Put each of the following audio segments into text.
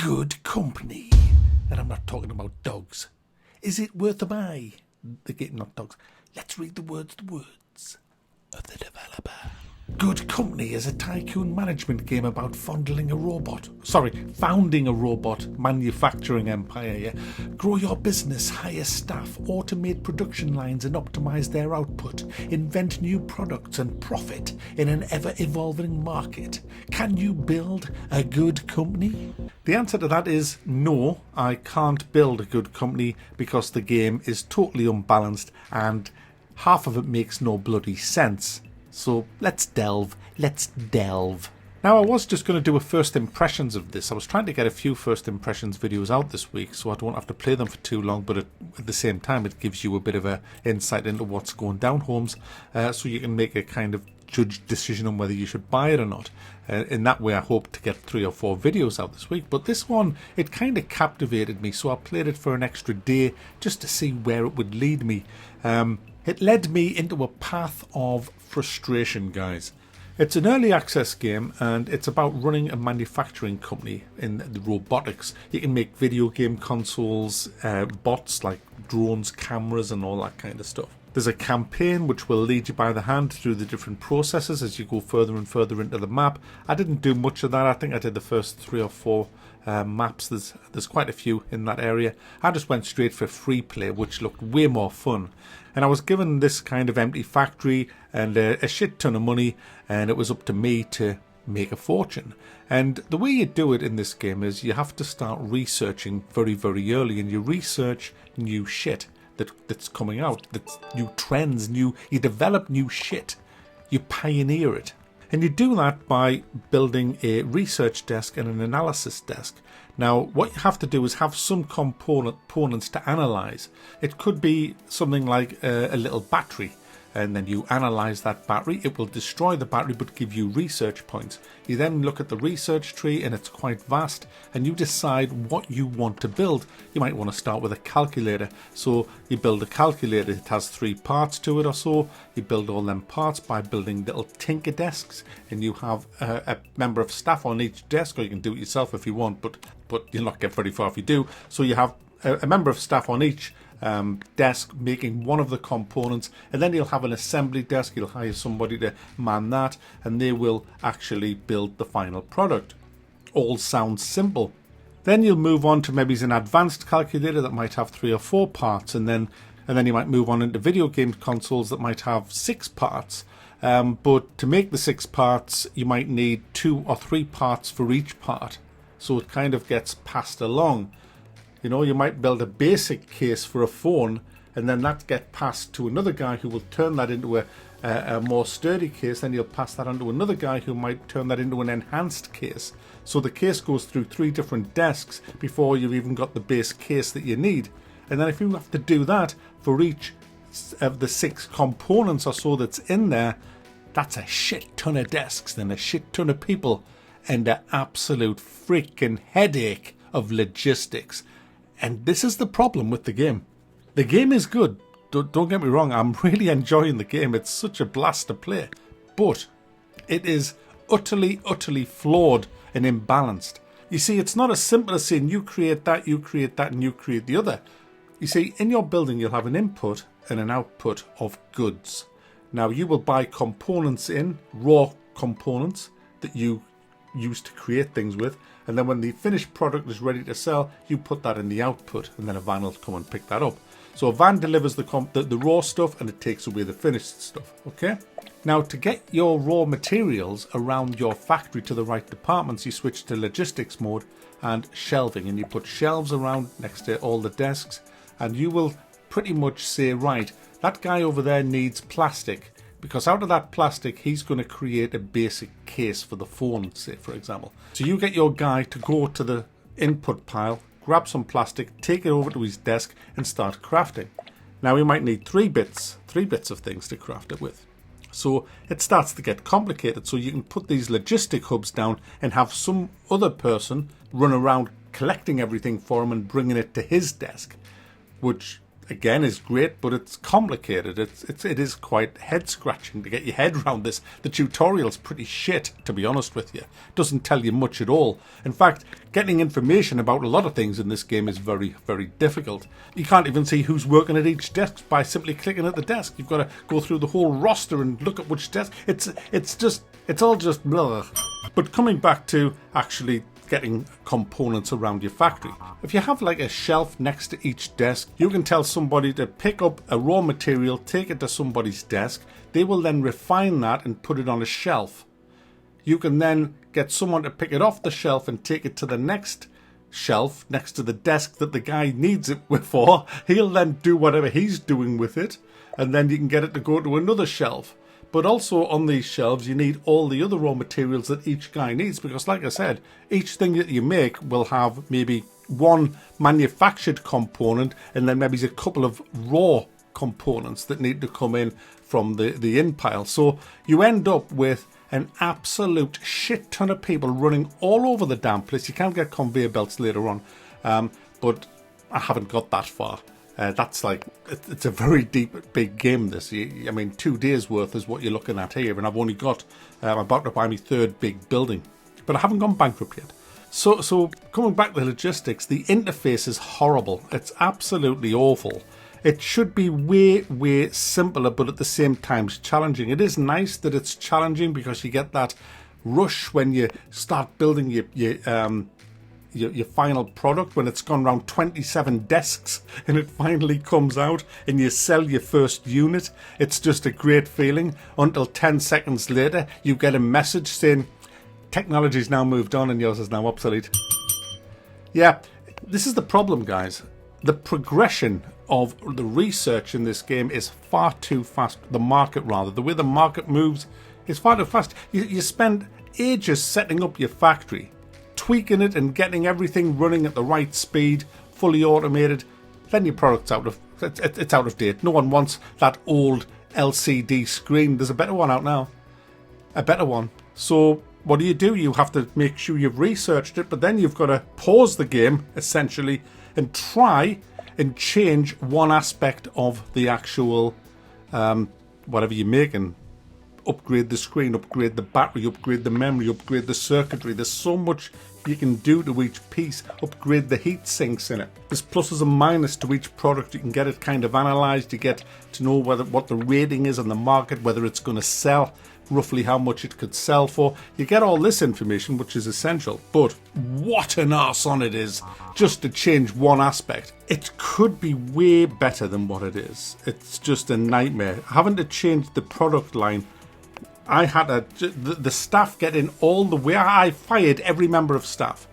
good company. And I'm not talking about dogs. Is it worth a buy? The game, not dogs. Let's read the words of the developer. Good Company is a tycoon management game about founding a robot manufacturing empire. Yeah? Grow your business, hire staff, automate production lines and optimize their output, invent new products and profit in an ever-evolving market. Can you build a good company? The answer to that is no, I can't build a good company because the game is totally unbalanced and half of it makes no bloody sense. So let's delve. Now I was just going to do a first impressions of this. I was trying to get a few first impressions videos out this week so I don't have to play them for too long, but at the same time it gives you a bit of a insight into what's going down, Holmes, so you can make a kind of judged decision on whether you should buy it or not. In that way I hope to get 3 or 4 videos out this week, but this one, it kind of captivated me, so I played it for an extra day just to see where it would lead me. It led me into a path of frustration, guys. It's an early access game and it's about running a manufacturing company in the robotics. You can make video game consoles, bots like drones, cameras and all that kind of stuff. There's a campaign which will lead you by the hand through the different processes as you go further and further into the map. I didn't do much of that. I think I did the first 3 or 4 maps. There's quite a few in that area. I just went straight for free play, which looked way more fun. And I was given this kind of empty factory and a shit ton of money, and it was up to me to make a fortune. And the way you do it in this game is you have to start researching very, very early, and you research new shit that's coming out, that's new trends, you develop new shit, you pioneer it. And you do that by building a research desk and an analysis desk. Now, what you have to do is have some components to analyze. It could be something like a little battery, and then you analyze that battery. It will destroy the battery but give you research points. You then look at the research tree, and it's quite vast, and you decide what you want to build. You might want to start with a calculator, so you build a calculator. It has 3 parts to it or so. You build all them parts by building little tinker desks, and you have a member of staff on each desk, or you can do it yourself if you want, but you'll not get very far if you do. So you have a member of staff on each desk making one of the components, and then you'll have an assembly desk. You'll hire somebody to man that, and they will actually build the final product. All sounds simple. Then you'll move on to maybe an advanced calculator that might have 3 or 4 parts, and then you might move on into video game consoles that might have 6 parts. But to make the 6 parts, you might need 2 or 3 parts for each part, so it kind of gets passed along. You know, you might build a basic case for a phone, and then that get passed to another guy who will turn that into a more sturdy case. Then you'll pass that on to another guy who might turn that into an enhanced case. So the case goes through 3 different desks before you've even got the base case that you need. And then if you have to do that for each of the 6 components or so that's in there, that's a shit ton of desks and a shit ton of people and an absolute freaking headache of logistics. And this is the problem with the game. The game is good. Don't get me wrong. I'm really enjoying the game. It's such a blast to play. But it is utterly flawed and imbalanced. You see, it's not as simple as saying you create that, and you create the other. You see, in your building, you'll have an input and an output of goods. Now, you will buy components in, raw components that you use to create things with, and then when the finished product is ready to sell, you put that in the output, and then a van will come and pick that up. So a van delivers the raw stuff, and it takes away the finished stuff, okay? Now, to get your raw materials around your factory to the right departments, you switch to logistics mode and shelving, and you put shelves around next to all the desks, and you will pretty much say, right, that guy over there needs plastic, because out of that plastic, he's going to create a basic case for the phone, say, for example. So you get your guy to go to the input pile, grab some plastic, take it over to his desk, and start crafting. Now, he might need 3 bits of things to craft it with. So it starts to get complicated. So you can put these logistic hubs down and have some other person run around collecting everything for him and bringing it to his desk, which again, is great, but it's complicated. It is quite head scratching to get your head around this. The tutorial's pretty shit, to be honest with you. It doesn't tell you much at all. In fact, getting information about a lot of things in this game is very, very difficult. You can't even see who's working at each desk by simply clicking at the desk. You've got to go through the whole roster and look at which desk. It's all just blah. But coming back to actually getting components around your factory. If you have like a shelf next to each desk, you can tell somebody to pick up a raw material, take it to somebody's desk. They will then refine that and put it on a shelf. You can then get someone to pick it off the shelf and take it to the next shelf next to the desk that the guy needs it for. He'll then do whatever he's doing with it, and then you can get it to go to another shelf. But also on these shelves, you need all the other raw materials that each guy needs, because like I said, each thing that you make will have maybe one manufactured component and then maybe a couple of raw components that need to come in from the in pile. So you end up with an absolute shit ton of people running all over the damn place. You can get conveyor belts later on, but I haven't got that far. That's like, it's a very deep, big game, this. I mean, 2 days worth is what you're looking at here, and I've only got, I'm about to buy my third big building, but I haven't gone bankrupt yet. So coming back to the logistics, the interface is horrible. It's absolutely awful. It should be way, way simpler, but at the same time challenging. It is nice that it's challenging because you get that rush when you start building your final product, when it's gone around 27 desks and it finally comes out and you sell your first unit. It's just a great feeling until 10 seconds later you get a message saying technology's now moved on and yours is now obsolete. Yeah, this is the problem, guys. The progression of the research in this game is far too fast. The market, rather, the way the market moves is far too fast. You spend ages setting up your factory, tweaking it and getting everything running at the right speed, fully automated. Then your product's it's out of date. No one wants that old LCD screen. There's a better one out now. A better one. So what do? You have to make sure you've researched it, but then you've got to pause the game, essentially, and try and change one aspect of the actual whatever you're making. Upgrade the screen, upgrade the battery, upgrade the memory, upgrade the circuitry. There's so much you can do to each piece. Upgrade the heat sinks in it. There's pluses and minuses to each product. You can get it kind of analysed. You get to know what the rating is on the market, whether it's going to sell, roughly how much it could sell for. You get all this information, which is essential. But what an arse on it is just to change one aspect. It could be way better than what it is. It's just a nightmare. Having to change the product line, I had the staff get in all the way. I fired every member of staff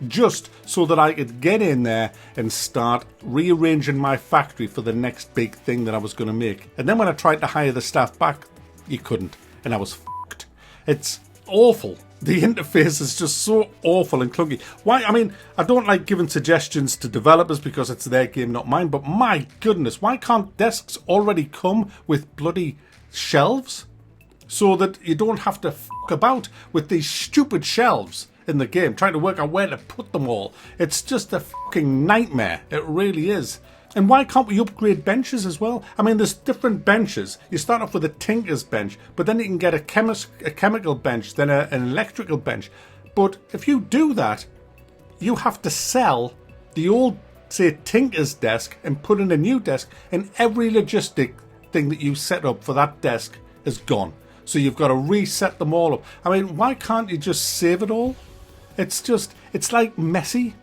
just so that I could get in there and start rearranging my factory for the next big thing that I was going to make. And then when I tried to hire the staff back, you couldn't. And I was fucked. It's awful. The interface is just so awful and clunky. Why? I mean, I don't like giving suggestions to developers because it's their game, not mine. But my goodness, why can't desks already come with bloody shelves? So that you don't have to fuck about with these stupid shelves in the game, trying to work out where to put them all. It's just a fucking nightmare. It really is. And why can't we upgrade benches as well? I mean, there's different benches. You start off with a tinker's bench, but then you can get a chemical bench, then an electrical bench. But if you do that, you have to sell the old, say, tinker's desk and put in a new desk, and every logistic thing that you set up for that desk is gone. So you've got to reset them all up. I mean, why can't you just save it all? It's like messy.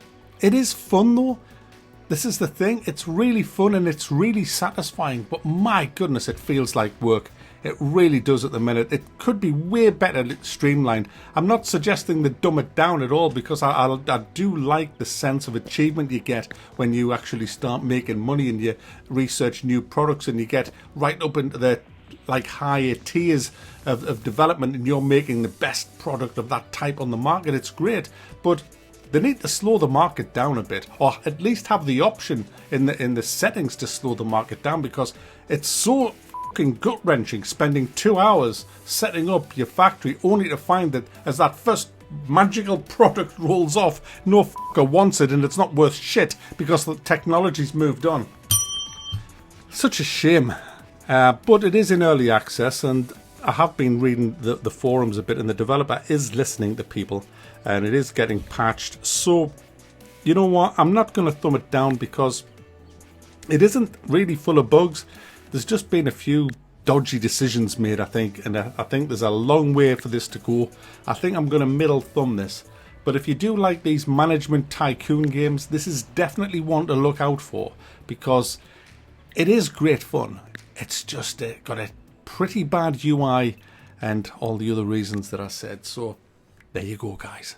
It is fun though. This is the thing. It's really fun and it's really satisfying. But my goodness, it feels like work. It really does at the minute. It could be way better streamlined. I'm not suggesting to dumb it down at all, because I do like the sense of achievement you get when you actually start making money and you research new products and you get right up into the higher tiers of development and you're making the best product of that type on the market. It's great, but they need to slow the market down a bit, or at least have the option in the settings to slow the market down, because it's so fucking gut-wrenching spending 2 hours setting up your factory only to find that as that first magical product rolls off, no fucker wants it and it's not worth shit because the technology's moved on. Such a shame. But it is in early access, and I have been reading the forums a bit, and the developer is listening to people, and it is getting patched. So, you know what? I'm not going to thumb it down because it isn't really full of bugs. There's just been a few dodgy decisions made, I think, and I think there's a long way for this to go. I think I'm going to middle thumb this. But if you do like these management tycoon games, this is definitely one to look out for, because it is great fun. It's just got a pretty bad UI and all the other reasons that I said. So there you go, guys.